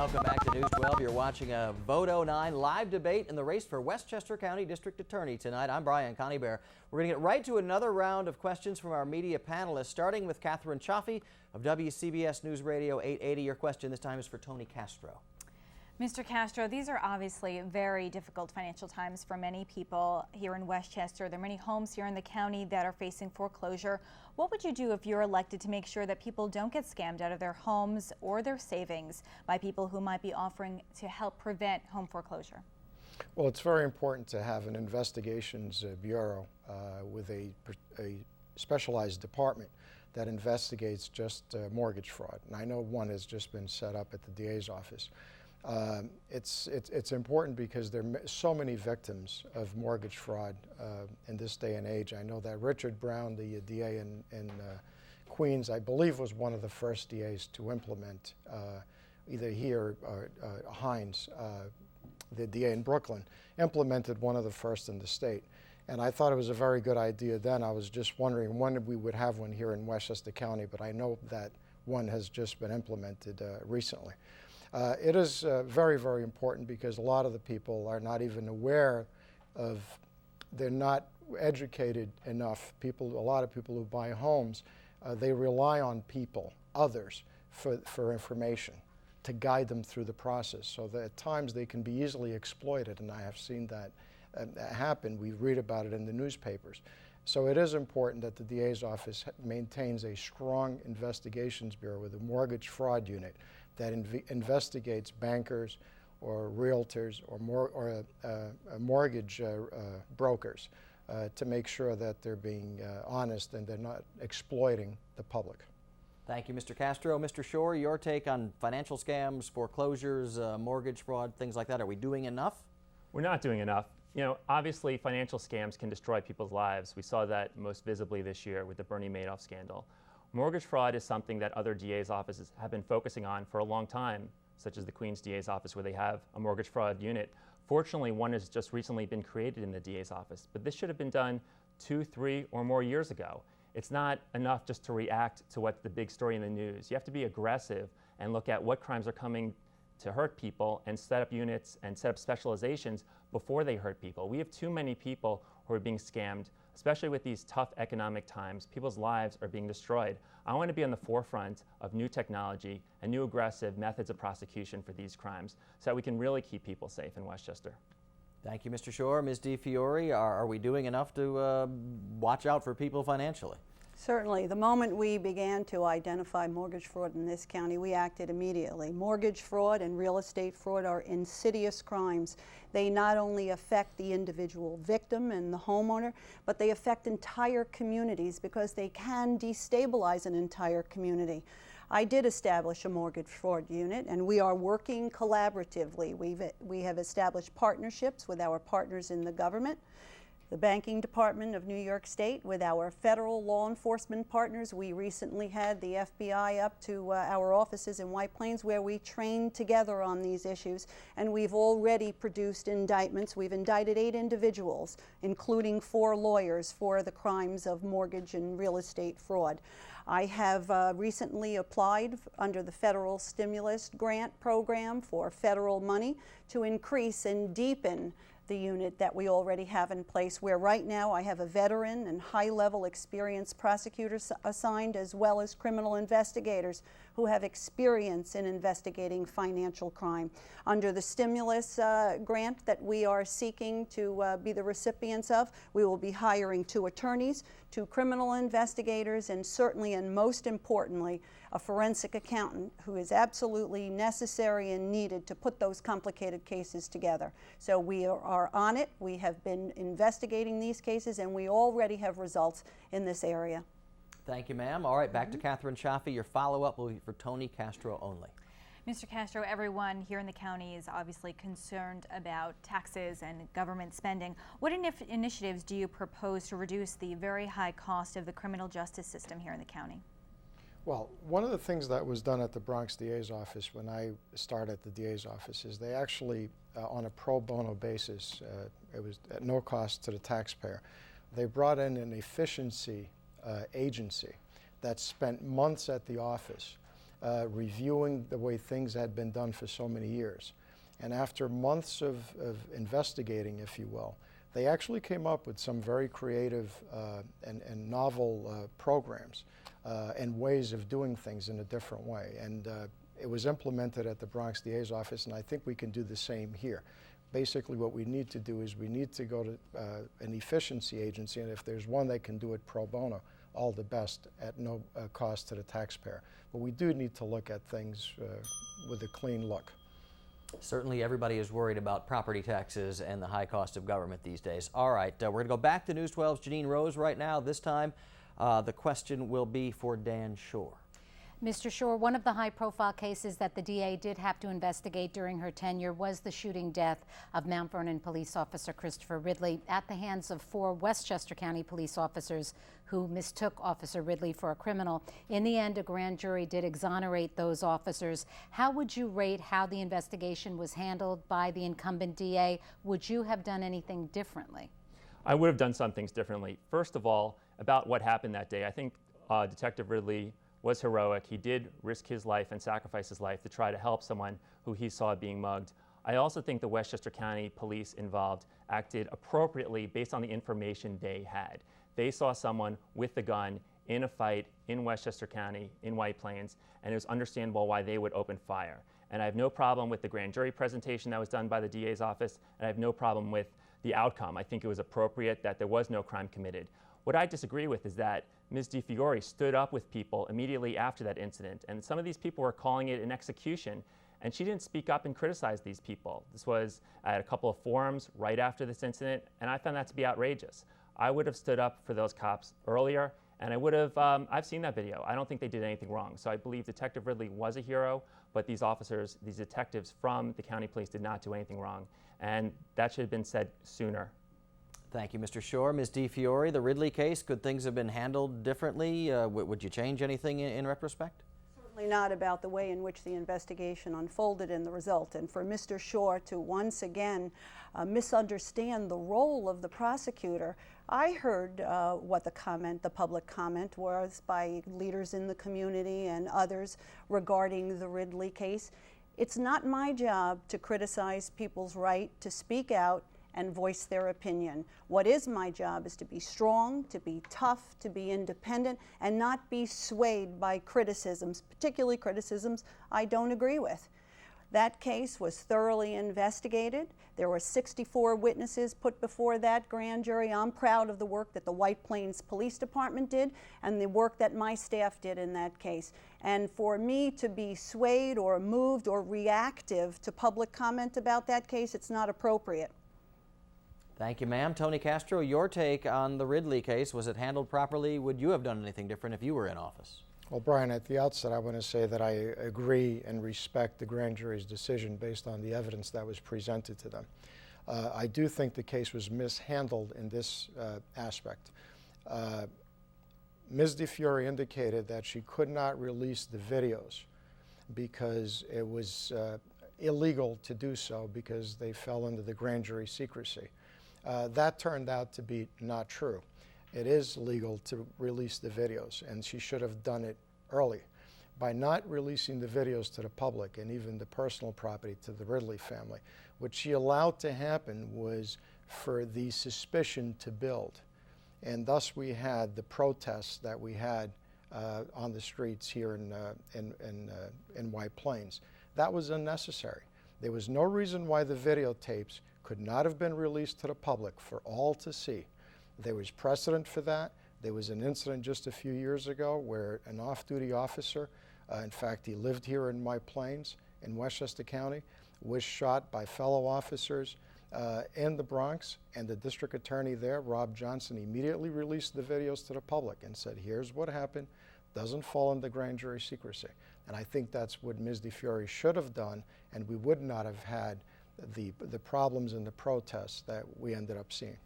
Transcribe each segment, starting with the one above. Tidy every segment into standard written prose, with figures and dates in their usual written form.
Welcome back to News 12. You're watching a Vote 09 live debate in the race for Westchester County District Attorney tonight. I'm Brian Coneybear. We're going to get right to another round of questions from our media panelists, starting with Catherine Chaffee of WCBS News Radio 880. Your question this time is for Tony Castro. Mr. Castro, these are obviously very difficult financial times for many people here in Westchester. There are many homes here in the county that are facing foreclosure. What would you do if you're elected to make sure that people don't get scammed out of their homes or their savings by people who might be offering to help prevent home foreclosure? Well, it's very important to have an investigations bureau with a specialized department that investigates just mortgage fraud. And I know one has just been set up at the DA's office. It's important because there are so many victims of mortgage fraud in this day and age. I know that Richard Brown, the DA in Queens, I believe was one of the first DAs to implement, either here or Hines, the DA in Brooklyn, implemented one of the first in the state. And I thought it was a very good idea then. I was just wondering when we would have one here in Westchester County, but I know that one has just been implemented recently. It is very, very important because a lot of the people are not even aware of, they're not educated enough. A lot of people who buy homes, they rely on people, others, for information to guide them through the process. So that at times they can be easily exploited, and I have seen that happen. We read about it in the newspapers. So it is important that the DA's office maintains a strong investigations bureau with a mortgage fraud unit that investigates bankers or realtors or mortgage brokers to make sure that they're being honest and they're not exploiting the public. Thank you, Mr. Castro. Mr. Shore, your take on financial scams, foreclosures, mortgage fraud, things like that. Are we doing enough? We're not doing enough. You know, obviously financial scams can destroy people's lives. We saw that most visibly this year with the Bernie Madoff scandal. Mortgage fraud is something that other DA's offices have been focusing on for a long time, such as the Queens DA's office where they have a mortgage fraud unit. Fortunately, one has just recently been created in the DA's office, but this should have been done 2, 3, or more years ago. It's not enough just to react to what's the big story in the news. You have to be aggressive and look at what crimes are coming to hurt people and set up units and set up specializations before they hurt people. We have too many people who are being scammed, especially with these tough economic times. People's lives are being destroyed. I want to be on the forefront of new technology and new aggressive methods of prosecution for these crimes so that we can really keep people safe in Westchester. Thank you, Mr. Shore. Ms. DiFiore, are we doing enough to watch out for people financially? Certainly. The moment we began to identify mortgage fraud in this county, we acted immediately. Mortgage fraud and real estate fraud are insidious crimes. They not only affect the individual victim and the homeowner, but they affect entire communities because they can destabilize an entire community. I did establish a mortgage fraud unit, and we are working collaboratively. We have established partnerships with our partners in the government, the Banking Department of New York State, with our federal law enforcement partners. We recently had the FBI up to our offices in White Plains where we trained together on these issues, and we've already produced indictments. We've indicted 8 individuals, including 4 lawyers, for the crimes of mortgage and real estate fraud. I have recently applied under the federal stimulus grant program for federal money to increase and deepen the unit that we already have in place, where right now I have a veteran and high-level experienced prosecutors assigned, as well as criminal investigators who have experience in investigating financial crime. Under the stimulus grant that we are seeking to be the recipients of, we will be hiring 2 attorneys, 2 criminal investigators, and certainly and most importantly, a forensic accountant who is absolutely necessary and needed to put those complicated cases together. So we are on it. We have been investigating these cases, and we already have results in this area. Thank you, ma'am. All right, back to Catherine Chaffee. Your follow-up will be for Tony Castro only. Mr. Castro, everyone here in the county is obviously concerned about taxes and government spending. What initiatives do you propose to reduce the very high cost of the criminal justice system here in the county? Well, one of the things that was done at the Bronx DA's office when I started at the DA's office is they actually, on a pro bono basis, it was at no cost to the taxpayer, they brought in an efficiency agency that spent months at the office reviewing the way things had been done for so many years. And after months of investigating, if you will, they actually came up with some very creative and novel programs and ways of doing things in a different way. And it was implemented at the Bronx DA's office, and I think we can do the same here. Basically, what we need to do is we need to go to an efficiency agency, and if there's one that can do it pro bono, all the best at no cost to the taxpayer. But we do need to look at things with a clean look. Certainly everybody is worried about property taxes and the high cost of government these days. All right, we're going to go back to News 12's Janine Rose right now. This time, the question will be for Dan Schor. Mr. Schor, one of the high-profile cases that the DA did have to investigate during her tenure was the shooting death of Mount Vernon police officer Christopher Ridley at the hands of 4 Westchester County police officers who mistook Officer Ridley for a criminal. In the end, a grand jury did exonerate those officers. How would you rate how the investigation was handled by the incumbent DA? Would you have done anything differently? I would have done some things differently. First of all, about what happened that day, I think Detective Ridley was heroic. He did risk his life and sacrifice his life to try to help someone who he saw being mugged. I also think the Westchester County police involved acted appropriately based on the information they had. They saw someone with a gun in a fight in Westchester County, in White Plains, and it was understandable why they would open fire. And I have no problem with the grand jury presentation that was done by the DA's office, and I have no problem with the outcome. I think it was appropriate that there was no crime committed. What I disagree with is that Ms. DiFiore stood up with people immediately after that incident, and some of these people were calling it an execution, and she didn't speak up and criticize these people. This was at a couple of forums right after this incident, and I found that to be outrageous. I would have stood up for those cops earlier, and I would have, I've seen that video. I don't think they did anything wrong. So I believe Detective Ridley was a hero, but these officers, these detectives from the county police did not do anything wrong, and that should have been said sooner. Thank you, Mr. Schor. Ms. DiFiore, the Ridley case, could things have been handled differently? Would you change anything in retrospect? Certainly not about the way in which the investigation unfolded and the result. And for Mr. Schor to once again misunderstand the role of the prosecutor, I heard what the public comment was by leaders in the community and others regarding the Ridley case. It's not my job to criticize people's right to speak out and voice their opinion. What is my job is to be strong, to be tough, to be independent, and not be swayed by criticisms, particularly criticisms I don't agree with. That case was thoroughly investigated. There were 64 witnesses put before that grand jury. I'm proud of the work that the White Plains Police Department did and the work that my staff did in that case. And for me to be swayed or moved or reactive to public comment about that case, it's not appropriate. Thank you, ma'am. Tony Castro, your take on the Ridley case, was it handled properly? Would you have done anything different if you were in office? Well, Brian, at the outset, I want to say that I agree and respect the grand jury's decision based on the evidence that was presented to them. I do think the case was mishandled in this aspect. Ms. DiFiore indicated that she could not release the videos because it was illegal to do so because they fell under the grand jury secrecy. That turned out to be not true. It is legal to release the videos, and she should have done it early. By not releasing the videos to the public and even the personal property to the Ridley family, what she allowed to happen was for the suspicion to build. And thus we had the protests that we had on the streets here in White Plains. That was unnecessary. There was no reason why the videotapes could not have been released to the public for all to see. There was precedent for that. There was an incident just a few years ago where an off-duty officer, in fact, he lived here in White Plains in Westchester County, was shot by fellow officers in the Bronx, and the district attorney there, Rob Johnson, immediately released the videos to the public and said, here's what happened, doesn't fall under grand jury secrecy. And I think that's what Ms. DiFiore should have done, and we would not have had the problems and the protests that we ended up seeing.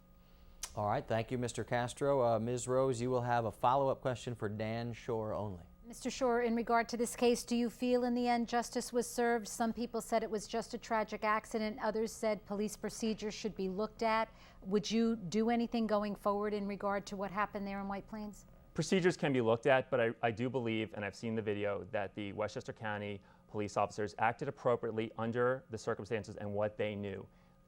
All right, thank you, Mr. Castro. Ms. Rose, you will have a follow-up question for Dan Schor only. Mr. Schor, in regard to this case, do you feel in the end justice was served? Some people said it was just a tragic accident. Others said police procedures should be looked at. Would you do anything going forward in regard to what happened there in White Plains? Procedures can be looked at, but I do believe, and I've seen the video, that the Westchester County police officers acted appropriately under the circumstances and what they knew.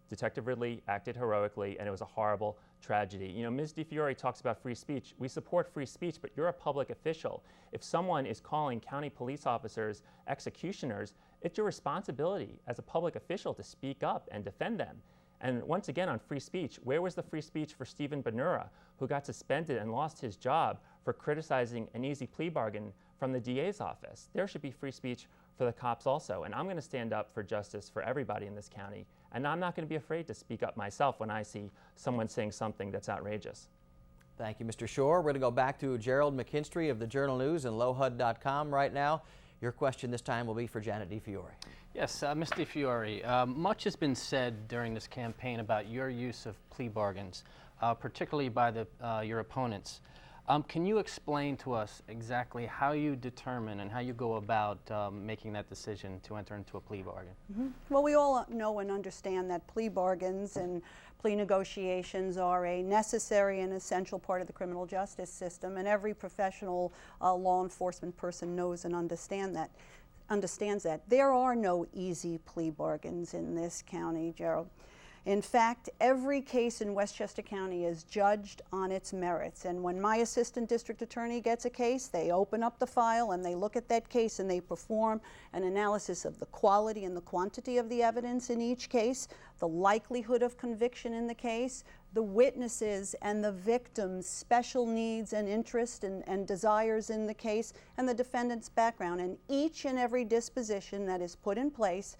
Detective Ridley acted heroically, and it was a horrible tragedy. You know, Ms. DiFiore talks about free speech. We support free speech, but you're a public official. If someone is calling county police officers executioners, it's your responsibility as a public official to speak up and defend them. And once again, on free speech, where was the free speech for Stephen Benura, who got suspended and lost his job for criticizing an easy plea bargain from the DA's office? There should be free speech for the cops also. And I'm going to stand up for justice for everybody in this county. And I'm not going to be afraid to speak up myself when I see someone saying something that's outrageous. Thank you, Mr. Shore. We're going to go back to Gerald McKinstry of the Journal News and LowHUD.com right now. Your question this time will be for Janet DiFiore. Yes, Ms. DiFiore, much has been said during this campaign about your use of plea bargains, particularly by your opponents. Can you explain to us exactly how you determine and how you go about making that decision to enter into a plea bargain? Mm-hmm. Well, we all know and understand that plea bargains and plea negotiations are a necessary and essential part of the criminal justice system, and every professional law enforcement person knows and understands that. There are no easy plea bargains in this county, Gerald. In fact, every case in Westchester County is judged on its merits. And when my assistant district attorney gets a case, they open up the file and they look at that case and they perform an analysis of the quality and the quantity of the evidence in each case, the likelihood of conviction in the case, the witnesses and the victim's special needs and interest and desires in the case, and the defendant's background. And each and every disposition that is put in place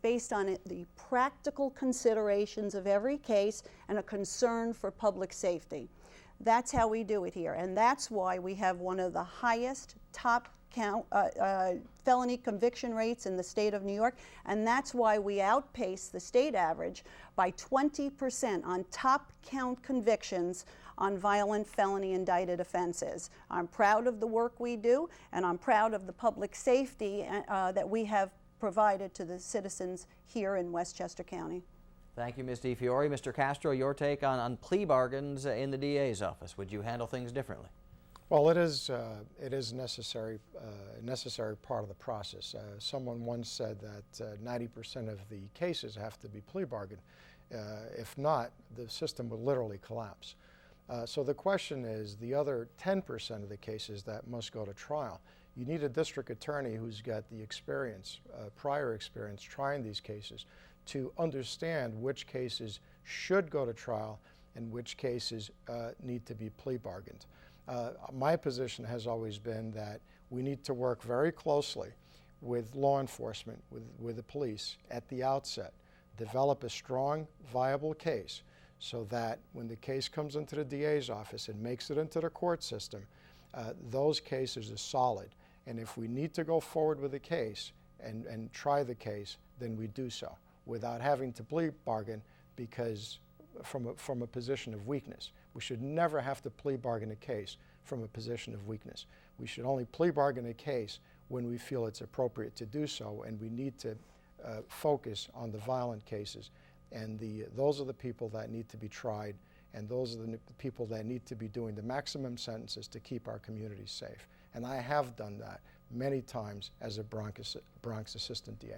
based on the practical considerations of every case and a concern for public safety. That's how we do it here, and that's why we have one of the highest top felony conviction rates in the state of New York, and that's why we outpace the state average by 20% on top count convictions on violent felony indicted offenses. I'm proud of the work we do, and I'm proud of the public safety that we have provided to the citizens here in Westchester County. Thank you, Ms. DiFiore. Mr. Castro, your take on plea bargains in the DA's office. Would you handle things differently? Well, it is necessary part of the process. Someone once said that 90% of the cases have to be plea bargain. If not, the system would literally collapse. So the question is, the other 10% of the cases that must go to trial, you need a district attorney who's got the experience, prior experience trying these cases, to understand which cases should go to trial and which cases need to be plea bargained. My position has always been that we need to work very closely with law enforcement, with the police at the outset, develop a strong, viable case so that when the case comes into the DA's office and makes it into the court system, those cases are solid. And if we need to go forward with a case and try the case, then we do so without having to plea bargain, because from a position of weakness. We should never have to plea bargain a case from a position of weakness. We should only plea bargain a case when we feel it's appropriate to do so, and we need to focus on the violent cases. And those are the people that need to be tried, and those are the people that need to be doing the maximum sentences to keep our communities safe. And I have done that many times as a Bronx Assistant DA.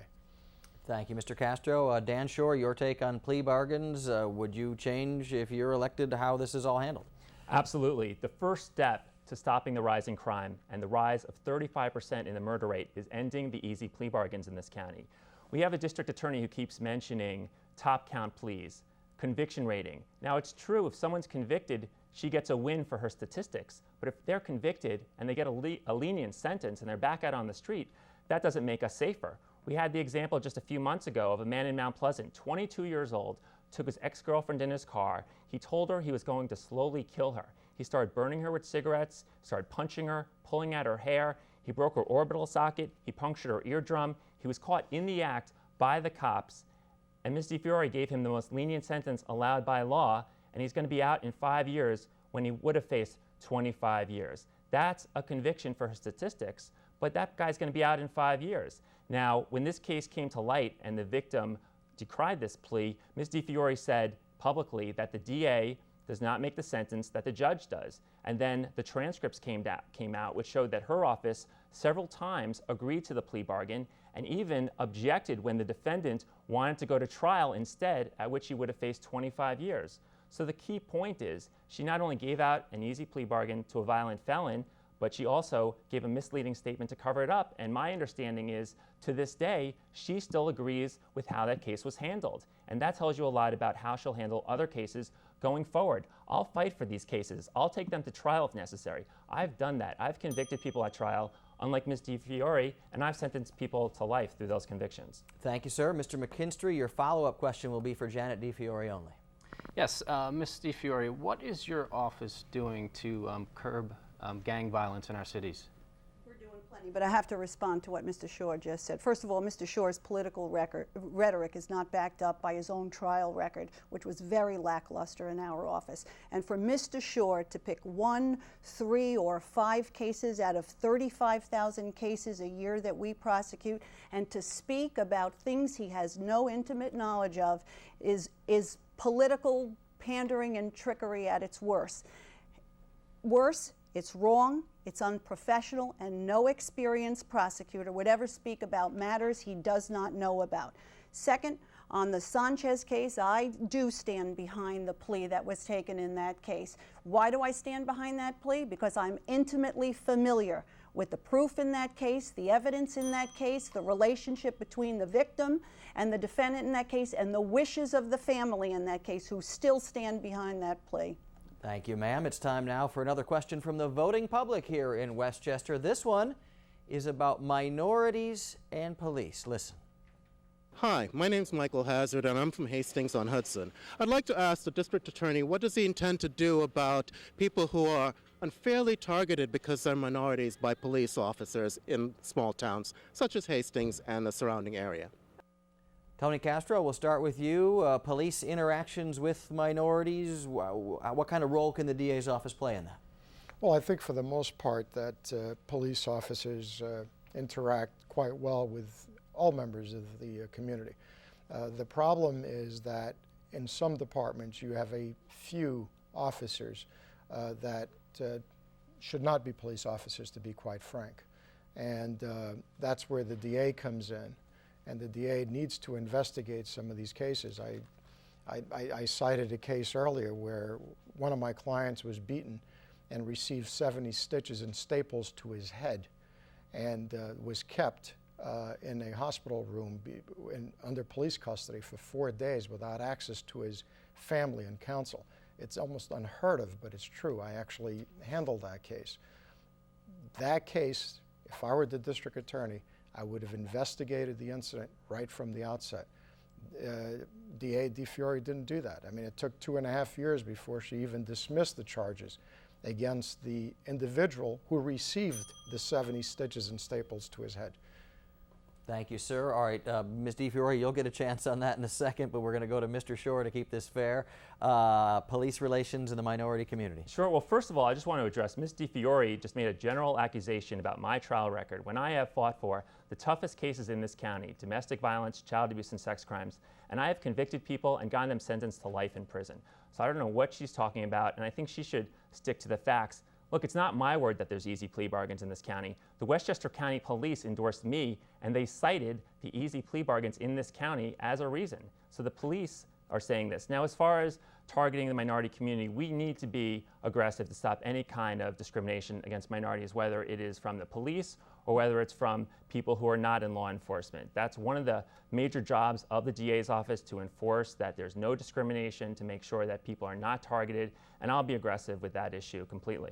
Thank you, Mr. Castro. Dan Shore, your take on plea bargains. Would you change, if you're elected, how this is all handled? Absolutely. The first step to stopping the rise in crime and the rise of 35% in the murder rate is ending the easy plea bargains in this county. We have a district attorney who keeps mentioning top count pleas, conviction rating. Now, it's true, if someone's convicted, she gets a win for her statistics. But if they're convicted and they get a lenient sentence and they're back out on the street, that doesn't make us safer. We had the example just a few months ago of a man in Mount Pleasant, 22 years old, took his ex-girlfriend in his car. He told her he was going to slowly kill her. He started burning her with cigarettes, started punching her, pulling at her hair. He broke her orbital socket. He punctured her eardrum. He was caught in the act by the cops. And Ms. DiFiore gave him the most lenient sentence allowed by law, and he's going to be out in 5 years when he would have faced 25 years. That's a conviction for her statistics, but that guy's going to be out in 5 years. Now, when this case came to light and the victim decried this plea, Ms. DiFiore said publicly that the DA does not make the sentence that the judge does. And then the transcripts came out, which showed that her office several times agreed to the plea bargain and even objected when the defendant wanted to go to trial instead, at which he would have faced 25 years. So the key point is she not only gave out an easy plea bargain to a violent felon, but she also gave a misleading statement to cover it up. And my understanding is, to this day, she still agrees with how that case was handled. And that tells you a lot about how she'll handle other cases going forward. I'll fight for these cases. I'll take them to trial if necessary. I've done that. I've convicted people at trial, unlike Ms. DiFiore, and I've sentenced people to life through those convictions. Thank you, sir. Mr. McKinstry, your follow-up question will be for Janet DiFiore only. Yes, Ms. DiFiore, what is your office doing to curb gang violence in our cities? We're doing plenty, but I have to respond to what Mr. Schor just said. First of all, Mr. Schor's political rhetoric is not backed up by his own trial record, which was very lackluster in our office. And for Mr. Schor to pick 1, 3, or 5 cases out of 35,000 cases a year that we prosecute, and to speak about things he has no intimate knowledge of is political pandering and trickery at its worst. Worse, it's wrong, it's unprofessional, and no experienced prosecutor would ever speak about matters he does not know about. Second, on the Sanchez case, I do stand behind the plea that was taken in that case. Why do I stand behind that plea? Because I'm intimately familiar with the proof in that case, the evidence in that case, the relationship between the victim and the defendant in that case, and the wishes of the family in that case, who still stand behind that plea. Thank you, ma'am. It's time now for another question from the voting public here in Westchester. This one is about minorities and police. Listen. Hi, my name's Michael Hazard, and I'm from Hastings-on-Hudson. I'd like to ask the district attorney, what does he intend to do about people who are unfairly targeted because they're minorities by police officers in small towns, such as Hastings and the surrounding area? Tony Castro, we'll start with you. Police interactions with minorities, what kind of role can the DA's office play in that? Well, I think for the most part that police officers interact quite well with all members of the community. The problem is that in some departments you have a few officers that should not be police officers, to be quite frank. And that's where the DA comes in. And the DA needs to investigate some of these cases. I cited a case earlier where one of my clients was beaten and received 70 stitches and staples to his head, and was kept in a hospital room under police custody for 4 days without access to his family and counsel. It's almost unheard of, but it's true. I actually handled that case. That case, if I were the district attorney, I would have investigated the incident right from the outset. DA DiFiore didn't do that. I mean, it took 2.5 years before she even dismissed the charges against the individual who received the 70 stitches and staples to his head. Thank you, sir. All right, Ms. DiFiore, you'll get a chance on that in a second, but we're going to go to Mr. Schor to keep this fair. Police relations in the minority community. Sure. Well, first of all, I just want to address Ms. DiFiore just made a general accusation about my trial record when I have fought for the toughest cases in this county: domestic violence, child abuse, and sex crimes. And I have convicted people and gotten them sentenced to life in prison. So I don't know what she's talking about, and I think she should stick to the facts. Look, it's not my word that there's easy plea bargains in this county. The Westchester County Police endorsed me, and they cited the easy plea bargains in this county as a reason. So the police are saying this. Now, as far as targeting the minority community, we need to be aggressive to stop any kind of discrimination against minorities, whether it is from the police or whether it's from people who are not in law enforcement. That's one of the major jobs of the DA's office, to enforce that there's no discrimination, to make sure that people are not targeted, and I'll be aggressive with that issue completely.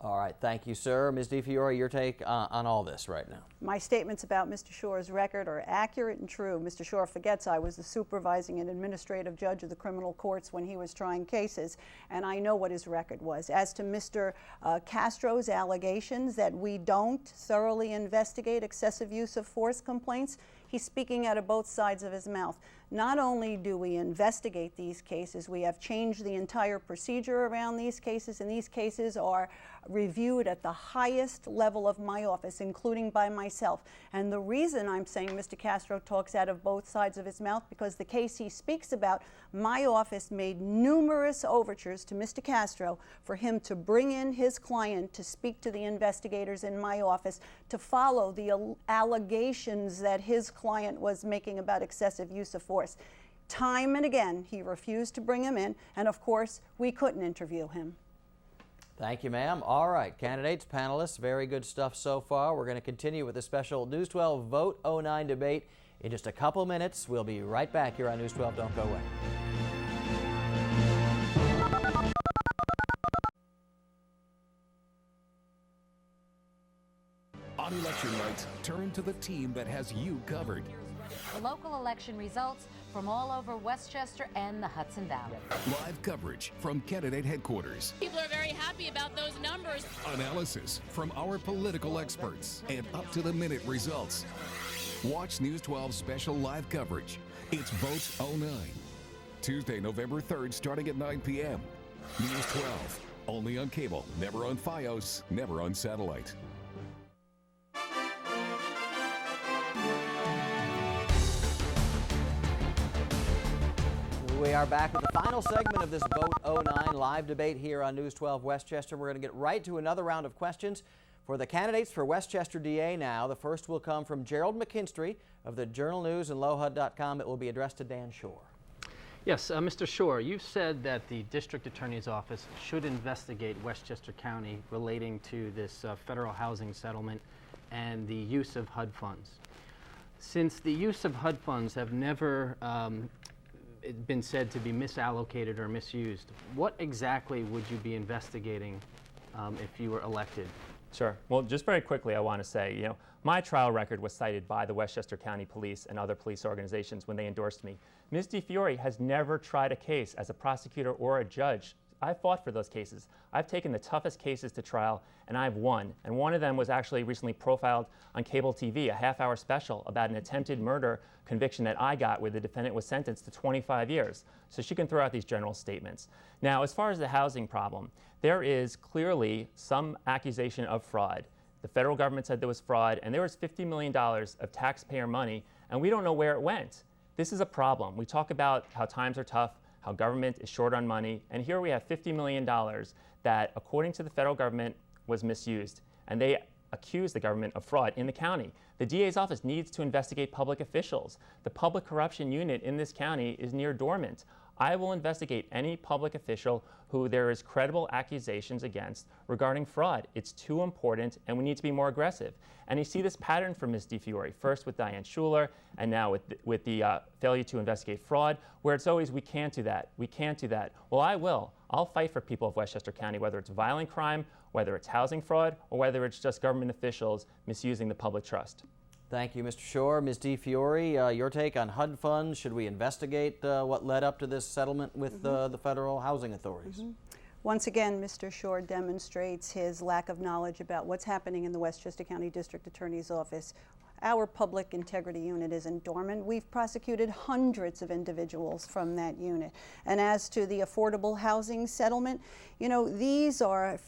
All right, thank you, sir. Ms. DiFiore, your take on all this right now. My statements about Mr. Schor's record are accurate and true. Mr. Schor forgets I was the supervising and administrative judge of the criminal courts when he was trying cases, and I know what his record was. As to Mr. Castro's allegations that we don't thoroughly investigate excessive use of force complaints, he's speaking out of both sides of his mouth. not only do we investigate these cases, we have changed the entire procedure around these cases, and these cases are reviewed at the highest level of my office, including by myself. And the reason I'm saying Mr. Castro talks out of both sides of his mouth, because the case he speaks about, my office made numerous overtures to Mr. Castro for him to bring in his client to speak to the investigators in my office to follow the allegations that his client was making about excessive use of force. Time and again, he refused to bring him in, and of course, we couldn't interview him. Thank you, ma'am. All right, candidates, panelists, very good stuff so far. We're going to continue with the special News 12 Vote 09 debate in just a couple minutes. We'll be right back here on News 12. Don't go away. On election night, turn to the team that has you covered. The local election results from all over Westchester and the Hudson Valley. Live coverage from candidate headquarters. People are very happy about those numbers. Analysis from our political experts and up-to-the-minute results. Watch News 12 special live coverage. It's Vote 09. Tuesday, November 3rd, starting at 9 p.m. News 12. Only on cable, never on Fios, never on satellite. We are back with the final segment of this Vote 09 live debate here on News 12 Westchester. We're going to get right to another round of questions for the candidates for Westchester DA now. The first will come from Gerald McKinstry of the Journal News and LowHUD.com. It will be addressed to Dan Shore. Yes, Mr. Shore, you said that the District Attorney's Office should investigate Westchester County relating to this federal housing settlement and the use of HUD funds. Since the use of HUD funds have never been said to be misallocated or misused, what exactly would you be investigating if you were elected? Sure. Well, just very quickly, I want to say, my trial record was cited by the Westchester County Police and other police organizations when they endorsed me. Ms. DiFiore has never tried a case as a prosecutor or a judge. I fought for those cases. I've taken the toughest cases to trial, and I've won. And one of them was actually recently profiled on cable TV, a half-hour special about an attempted murder conviction that I got where the defendant was sentenced to 25 years. So she can throw out these general statements. Now, as far as the housing problem, there is clearly some accusation of fraud. The federal government said there was fraud, and there was $50 million of taxpayer money, and we don't know where it went. This is a problem. We talk about how times are tough, how government is short on money, and here we have $50 million that, according to the federal government, was misused, and they accuse the government of fraud in the county. The DA's office needs to investigate public officials. The public corruption unit in this county is near dormant. I will investigate any public official who there is credible accusations against regarding fraud. It's too important, and we need to be more aggressive. And you see this pattern from Ms. DiFiore, first with Diane Schuler, and now with the failure to investigate fraud, where it's always, we can't do that, we can't do that. Well, I will. I'll fight for people of Westchester County, whether it's violent crime, whether it's housing fraud, or whether it's just government officials misusing the public trust. Thank you, Mr. Shore. Ms. DiFiore, your take on HUD funds. Should we investigate what led up to this settlement with the federal housing authorities? Once again, Mr. Shore demonstrates his lack of knowledge about what's happening in the Westchester County District Attorney's Office. Our public integrity unit isn't dormant. We've prosecuted hundreds of individuals from that unit. And as to the affordable housing settlement, these are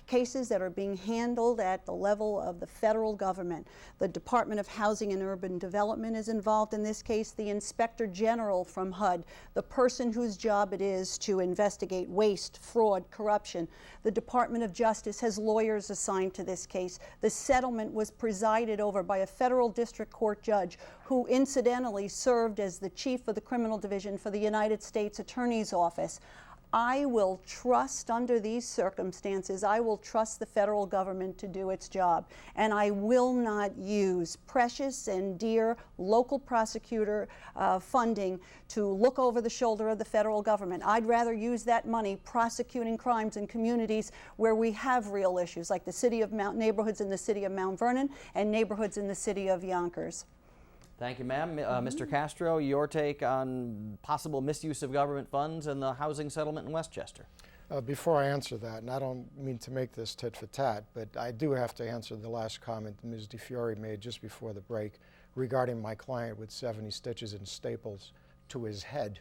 cases that are being handled at the level of the federal government. The Department of Housing and Urban Development is involved in this case, the Inspector General from HUD, the person whose job it is to investigate waste, fraud, corruption. The Department of Justice has lawyers assigned to this case. The settlement was presided over by a federal district court judge who incidentally served as the chief of the criminal division for the United States Attorney's Office. I will trust, under these circumstances, I will trust the federal government to do its job. And I will not use precious and dear local prosecutor funding to look over the shoulder of the federal government. I'd rather use that money prosecuting crimes in communities where we have real issues, like neighborhoods in the city of Mount Vernon and neighborhoods in the city of Yonkers. Thank you, ma'am. Mr. Castro, your take on possible misuse of government funds and the housing settlement in Westchester. Before I answer that, and I don't mean to make this tit for tat, but I do have to answer the last comment Ms. DiFiore made just before the break regarding my client with 70 stitches and staples to his head.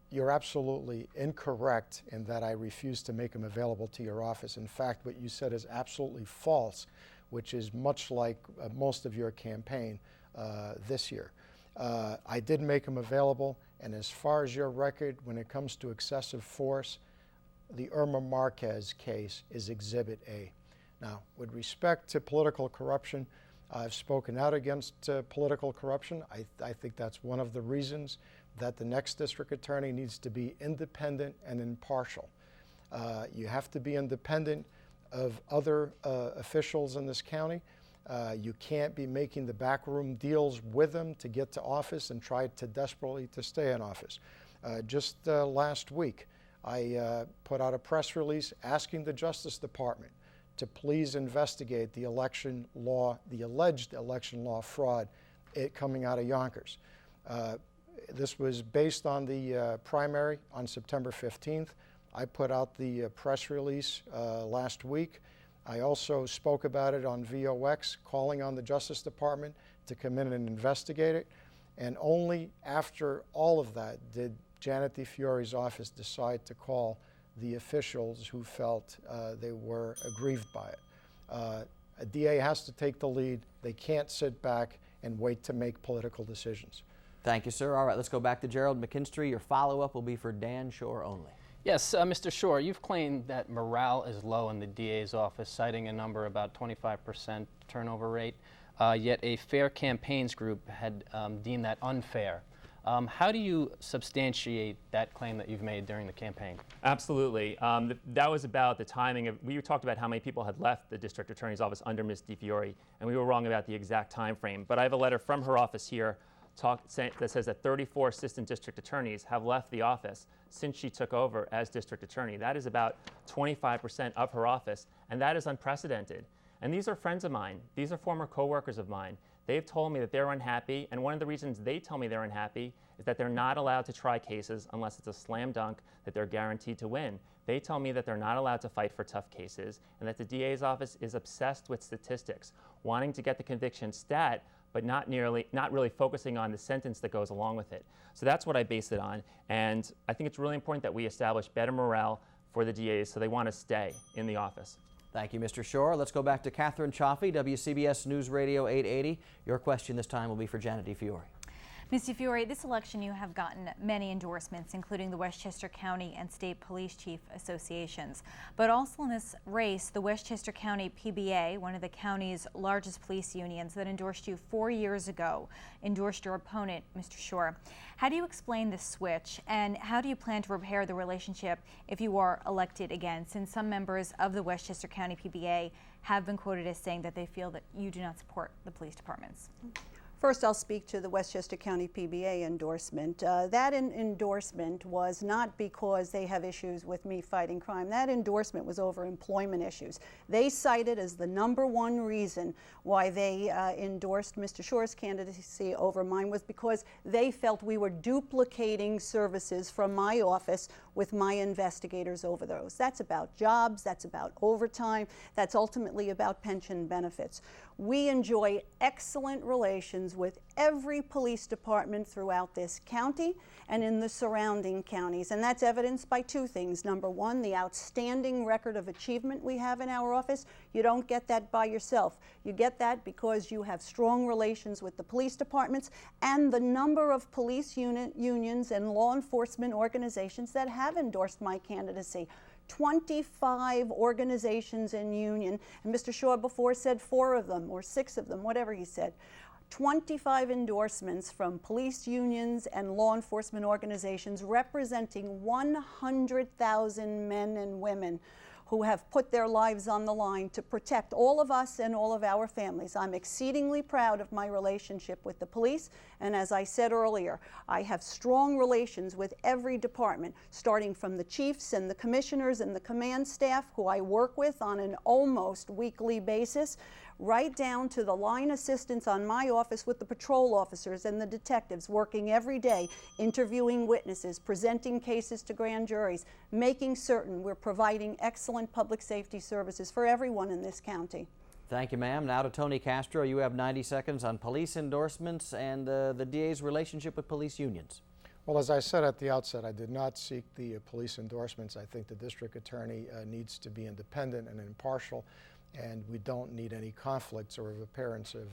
You're absolutely incorrect in that I refuse to make him available to your office. In fact, what you said is absolutely false, which is much like most of your campaign this year. I did make him available, and as far as your record, when it comes to excessive force, the Irma Marquez case is Exhibit A. Now, with respect to political corruption, I've spoken out against political corruption. I think that's one of the reasons that the next district attorney needs to be independent and impartial. You have to be independent of other officials in this county. You can't be making the backroom deals with them to get to office and try to desperately to stay in office. Just last week, I put out a press release asking the Justice Department to please investigate the election law, the alleged election law fraud coming out of Yonkers. This was based on the primary on September 15th. I put out the press release last week. I also spoke about it on VOX, calling on the Justice Department to come in and investigate it. And only after all of that did Janet DeFiore's office decide to call the officials who felt they were aggrieved by it. A DA has to take the lead. They can't sit back and wait to make political decisions. Thank you, sir. All right, let's go back to Gerald McKinstry. Your follow-up will be for Dan Schor only. Yes, Mr. Schor, you've claimed that morale is low in the DA's office, citing a number about 25% turnover rate, yet a Fair Campaigns group had deemed that unfair. How do you substantiate that claim that you've made during the campaign? Absolutely. That was about the timing of, we talked about how many people had left the district attorney's office under Ms. DeFiore, and we were wrong about the exact time frame. But I have a letter from her office here that says that 34 assistant district attorneys have left the office since she took over as district attorney. That is about 25% of her office, and that is unprecedented. And these are friends of mine. These are former co-workers of mine. They've told me that they're unhappy, and one of the reasons they tell me they're unhappy is that they're not allowed to try cases unless it's a slam dunk that they're guaranteed to win. They tell me that they're not allowed to fight for tough cases, and that the DA's office is obsessed with statistics, wanting to get the conviction stat, but not really focusing on the sentence that goes along with it. So that's what I base it on, and I think it's really important that we establish better morale for the DAs so they want to stay in the office. Thank you, Mr. Schor. Let's go back to Catherine Chaffee, WCBS News Radio 880. Your question this time will be for Janet DeFiore. Ms. DeFiore, this election you have gotten many endorsements, including the Westchester County and State Police Chief Associations. But also in this race, the Westchester County PBA, one of the county's largest police unions that endorsed you 4 years ago, endorsed your opponent, Mr. Schor. How do you explain the switch, and how do you plan to repair the relationship if you are elected again, since some members of the Westchester County PBA have been quoted as saying that they feel that you do not support the police departments? First, I'll speak to the Westchester County PBA endorsement. That endorsement was not because they have issues with me fighting crime. That endorsement was over employment issues. They cited as the #1 reason why they endorsed Mr. Schor's candidacy over mine was because they felt we were duplicating services from my office with my investigators over those. That's about jobs, that's about overtime, that's ultimately about pension benefits. We enjoy excellent relations with every police department throughout this county and in the surrounding counties, and that's evidenced by two things. #1, the outstanding record of achievement we have in our office. You don't get that by yourself. You get that because you have strong relations with the police departments and the number of police unions and law enforcement organizations that have endorsed my candidacy. 25 organizations in union, and Mr. Schor before said 4 of them or 6 of them, whatever he said. 25 endorsements from police unions and law enforcement organizations representing 100,000 men and women who have put their lives on the line to protect all of us and all of our families. I'm exceedingly proud of my relationship with the police, and as I said earlier, I have strong relations with every department, starting from the chiefs and the commissioners and the command staff who I work with on an almost weekly basis, right down to the line assistants on my office with the patrol officers and the detectives working every day, interviewing witnesses, presenting cases to grand juries, making certain we're providing excellent public safety services for everyone in this county. Thank you, ma'am. Now to Tony Castro. You have 90 seconds on police endorsements and the DA's relationship with police unions. Well, as I said at the outset, I did not seek the police endorsements. I think the district attorney needs to be independent and impartial, and we don't need any conflicts or appearance of